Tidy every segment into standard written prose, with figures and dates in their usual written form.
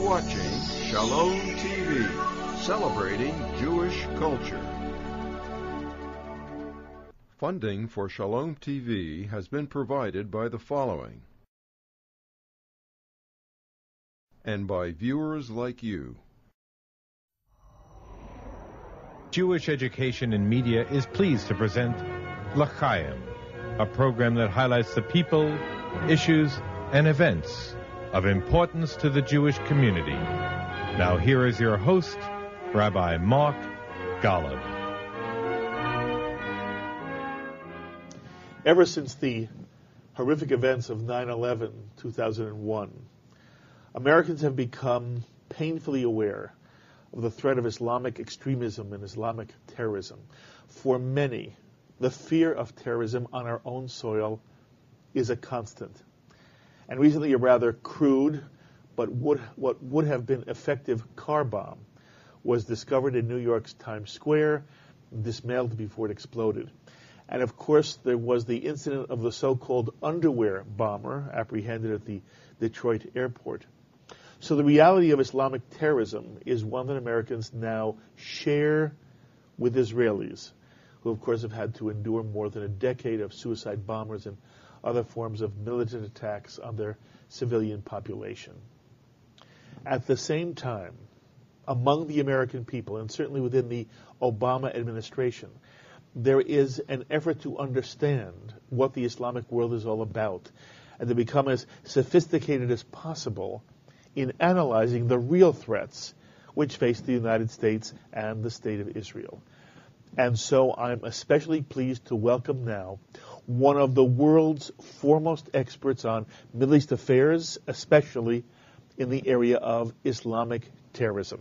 watching Shalom TV, celebrating Jewish culture. Funding for Shalom TV has been provided by the following, and by viewers like you. Jewish Education in Media is pleased to present L'Chaim, a program that highlights the people, issues, and events of importance to the Jewish community. Now here is your host, Rabbi Mark Golub. Ever since the horrific events of 9/11, 2001, Americans have become painfully aware of the threat of Islamic extremism and Islamic terrorism. For many, the fear of terrorism on our own soil is a constant. And recently a rather crude, but what would have been effective car bomb was discovered in New York's Times Square, dismantled before it exploded. And of course, there was the incident of the so-called underwear bomber apprehended at the Detroit airport. So the reality of Islamic terrorism is one that Americans now share with Israelis, who of course have had to endure more than a decade of suicide bombers and other forms of militant attacks on their civilian population. At the same time, among the American people, and certainly within the Obama administration, there is an effort to understand what the Islamic world is all about and to become as sophisticated as possible in analyzing the real threats which face the United States and the State of Israel. And so I'm especially pleased to welcome now one of the world's foremost experts on Middle East affairs, especially in the area of Islamic terrorism,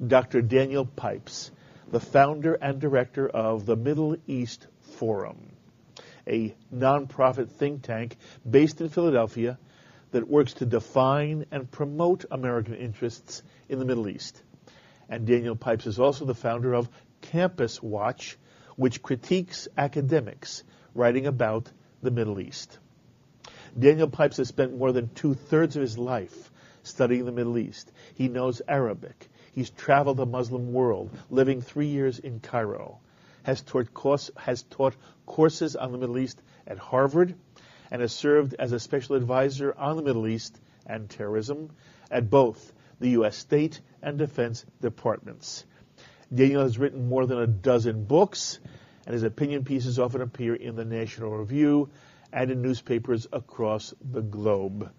Dr. Daniel Pipes, the founder and director of the Middle East Forum, a nonprofit think tank based in Philadelphia that works to define and promote American interests in the Middle East. And Daniel Pipes is also the founder of Campus Watch, which critiques academics writing about the Middle East. Daniel Pipes has spent more than 2/3 of his life studying the Middle East. He knows Arabic. He's traveled the Muslim world, living 3 years in Cairo, has taught courses on the Middle East at Harvard, and has served as a special advisor on the Middle East and terrorism at both the U.S. State and Defense Departments. Daniel has written more than a dozen books, and his opinion pieces often appear in the National Review and in newspapers across the globe.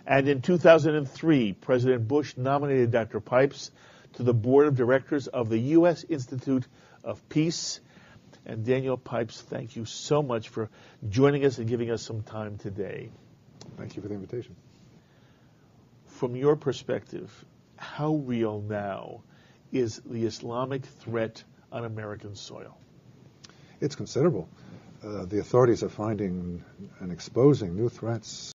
And in 2003, President Bush nominated Dr. Pipes to the board of directors of the U.S. Institute of Peace. And Daniel Pipes, thank you so much for joining us and giving us some time today. Thank you for the invitation. From your perspective, how real now is the Islamic threat on American soil? It's considerable. The authorities are finding and exposing new threats